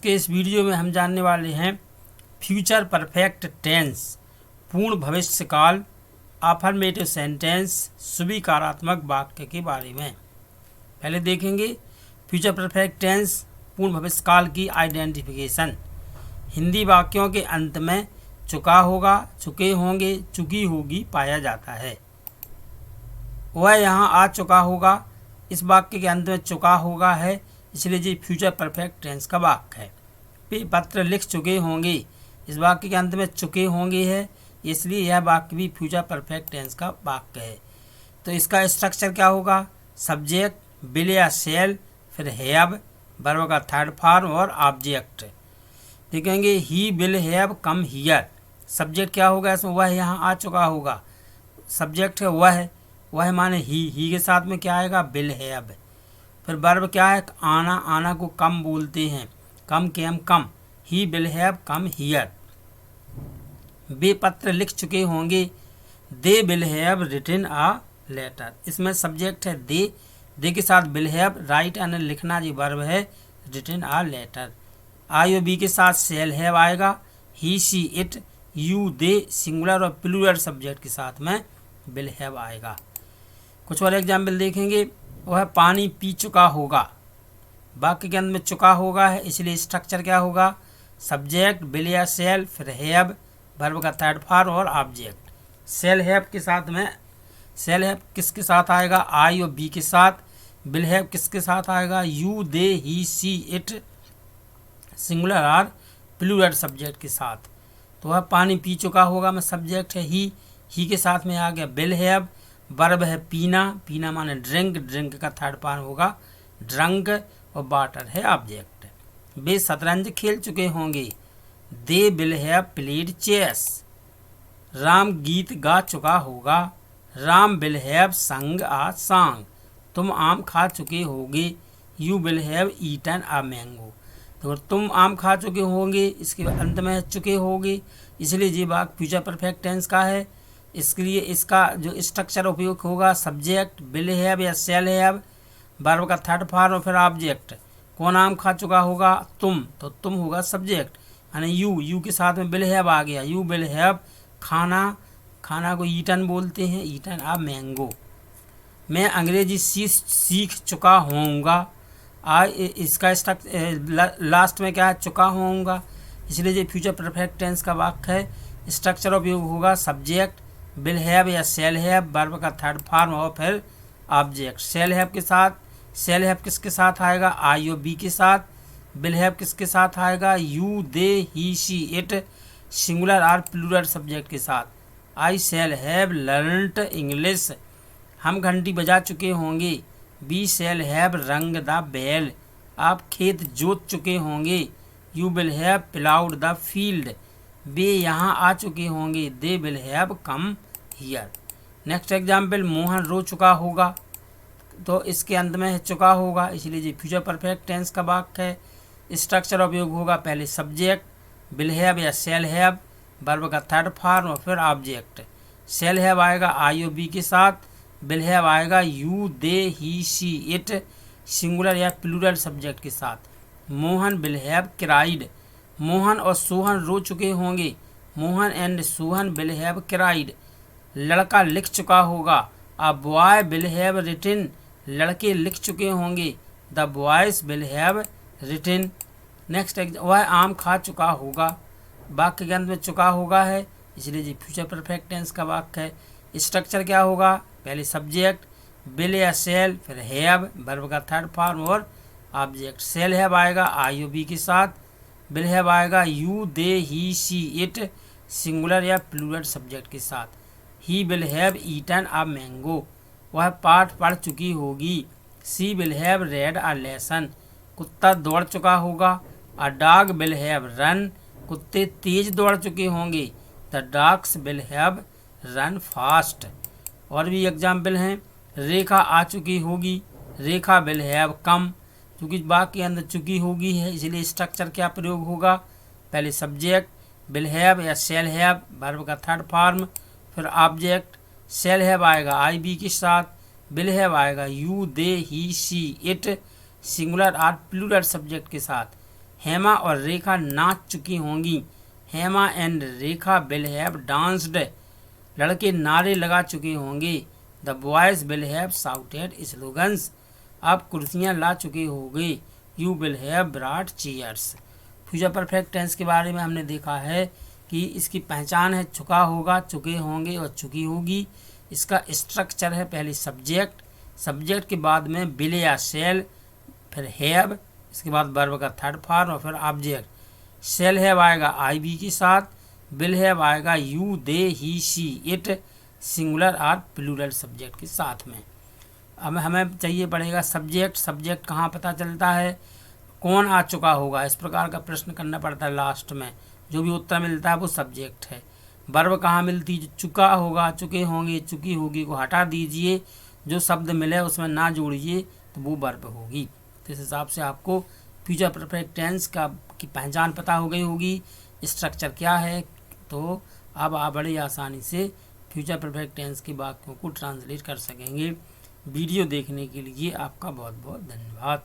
के इस वीडियो में हम जानने वाले हैं फ्यूचर परफेक्ट टेंस, पूर्ण भविष्य काल, अफर्मेटिव सेंटेंस, स्वीकारात्मक वाक्य के बारे में। पहले देखेंगे फ्यूचर परफेक्ट टेंस, पूर्ण भविष्य काल की आइडेंटिफिकेशन। हिंदी वाक्यों के अंत में चुका होगा, चुके होंगे, चुकी होगी पाया जाता है। वह यहाँ आ चुका होगा, इस वाक्य के अंत में चुका होगा है, इसलिए जी फ्यूचर परफेक्ट टेंस का वाक्य है। वे पत्र लिख चुके होंगे, इस वाक्य के अंत में चुके होंगे है, इसलिए यह वाक्य भी फ्यूचर परफेक्ट टेंस का वाक्य है। तो इसका स्ट्रक्चर क्या होगा? सब्जेक्ट विल या शैल, फिर हैव, वर्ब का थर्ड फॉर्म और ऑब्जेक्ट। देखेंगे ही will have come here. Subject क्या होगा इसमें? वह यहाँ आ चुका होगा। सब्जेक्ट है वह माने ही के साथ में क्या आएगा? Will have. फिर वर्ब क्या है? आना, आना को कम बोलते हैं, come came come. He will have come here. वे पत्र लिख चुके होंगे, they will have written a letter. इसमें सब्जेक्ट है दे के साथ विल हैव, राइट यानी लिखना जी वर्ब है, रिटन अ लेटर। आई और बी के साथ शैल हैव आएगा, he she it, you they singular और प्लूरल सब्जेक्ट के साथ में विल हैव आएगा। कुछ और एग्जाम्पल देखेंगे। वह पानी पी चुका होगा, वाक्य के अंत में चुका होगा है, इसलिए स्ट्रक्चर क्या होगा? सब्जेक्ट विल या शैल, फिर हैव, वर्ब का थर्ड फॉर्म और ऑब्जेक्ट। शैल हैव के साथ में शैल हैव किसके साथ आएगा? आई और बी के साथ। विल हैव किसके साथ आएगा? You they he see it singular और प्लूरल सब्जेक्ट के साथ। तो वह पानी पी चुका होगा में सब्जेक्ट है ही के साथ में आ गया विल हैव। वर्ब है पीना, पीना माने ड्रिंक, ड्रिंक का थर्ड फॉर्म होगा ड्रंक, और वाटर है ऑब्जेक्ट। वे शतरंज खेल चुके होंगे, they will have played chess. Ram गीत गा चुका होगा, राम विल हैव संग आ सॉन्ग। तुम आम खा चुके होगे, you will have eaten a mango. तो तुम आम खा चुके होंगे, इसके अंत में चुके होगे, इसलिए ये वाक्य फ्यूचर परफेक्ट टेंस का है। इसके लिए इसका जो स्ट्रक्चर उपयोग होगा सब्जेक्ट विल हैव या शैल हैव, वर्ब का थर्ड फॉर्म और फिर ऑब्जेक्ट। कौन आम खा चुका होगा? तुम, तो तुम होगा सब्जेक्ट, यानी यू के साथ में विल हैव आ गया, यू विल हैव खाना, खाना को ईटन बोलते हैं, ईटन आ मैंगो। मैं अंग्रेजी सीख चुका होऊंगा, इसका लास्ट में क्या है? चुका होऊंगा, इसलिए ये फ्यूचर परफेक्ट टेंस का वाक्य है। स्ट्रक्चर उपयोग होगा सब्जेक्ट विल हैव या शैल हैव, वर्ब का थर्ड फॉर्म और फिर ऑब्जेक्ट। शैल हैव के साथ शैल हैव किसके साथ आएगा? आई और बी के साथ। विल हैव किसके साथ आएगा? You they he she it singular और प्लूरल सब्जेक्ट के साथ। I shall have learned English. हम घंटी बजा चुके होंगे, we shall have rung the bell. आप खेत जोत चुके होंगे, you will have ploughed the field. वे यहाँ आ चुके होंगे, they will have come here. Next example, Mohan रो चुका होगा, तो इसके अंत में चुका होगा, इसलिए जी फ्यूचर परफेक्ट टेंस का वाक्य है। स्ट्रक्चर उपयोग होगा पहले सब्जेक्ट विल हैव या शैल हैव, वर्ब का थर्ड फॉर्म और फिर ऑब्जेक्ट। शैल हैव आएगा आई और बी के साथ, विल हैव आएगा you they he she it singular या प्लूरल सब्जेक्ट के साथ। Mohan will have cried. Mohan और सोहन रो चुके होंगे, Mohan and Sohan will have cried. लड़का लिख चुका होगा, a boy will have written. लड़के लिख चुके होंगे, the boys will have written. Next वह आम खा चुका होगा, वाक्य के अंत में चुका होगा है, इसलिए जी फ्यूचर परफेक्ट टेंस का वाक्य है। स्ट्रक्चर क्या होगा? पहले सब्जेक्ट विल या शैल, फिर हैव, वर्ब का थर्ड फॉर्म और ऑब्जेक्ट। शैल हैव आएगा आई और बी के साथ, विल हैव आएगा you they he she it singular या प्लूरल सब्जेक्ट के साथ। He will have eaten a mango. वह पाठ पढ़ चुकी होगी, she will have read a lesson. कुत्ता दौड़ चुका होगा, a dog will have run. कुत्ते तेज दौड़ चुके होंगे, the dogs will have run fast. और भी एग्जाम्पल हैं, रेखा आ चुकी होगी, रेखा विल हैव कम। क्योंकि वाक्य के अंदर चुकी होगी है, इसलिए स्ट्रक्चर क्या प्रयोग होगा? पहले सब्जेक्ट विल हैव या शैल हैव, वर्ब का थर्ड फॉर्म, फिर ऑब्जेक्ट। शैल हैव आएगा आई बी के साथ, विल हैव आएगा you they he she it singular और प्लूरल सब्जेक्ट के साथ। हेमा और रेखा नाच चुकी होंगी। Hema and Rekha will have danced. लड़के नारे लगा चुके होंगे। The boys will have shouted slogans. आप कुर्सियाँ ला चुके होंगे। You will have brought chairs. Future perfect tense के बारे में हमने देखा है कि इसकी पहचान है चुका होगा, चुके होंगे और चुकी होगी। इसका स्ट्रक्चर है पहले सब्जेक्ट, सब्जेक्ट के बाद में विल या शैल, फिर हैव, इसके बाद वर्ब का थर्ड फॉर्म और फिर ऑब्जेक्ट। शैल हैव आएगा आई बी के साथ, विल हैव आएगा you, they, he, she, it, singular और प्लूरल सब्जेक्ट के साथ में। अब हमें चाहिए पड़ेगा सब्जेक्ट। सब्जेक्ट कहाँ पता चलता है, कौन आ चुका होगा, इस प्रकार का प्रश्न करना पड़ता है लास्ट में। जो भी उत्तर मिलता है वो सब्जेक्ट है। वर्ब कहाँ मिलती है, चुका होगा, चुके होंगे, चुकी होगी को हटा दीजिए, जो शब्द मिले उसमें ना जोड़िए तो वो वर्ब होगी। तो इस हिसाब से आपको फ्यूचर परफेक्ट टेंस की पहचान पता हो गई होगी, स्ट्रक्चर क्या है। तो अब आप बड़ी आसानी से फ्यूचर परफेक्ट टेंस की वाक्यों को ट्रांसलेट कर सकेंगे। वीडियो देखने के लिए आपका बहुत बहुत धन्यवाद।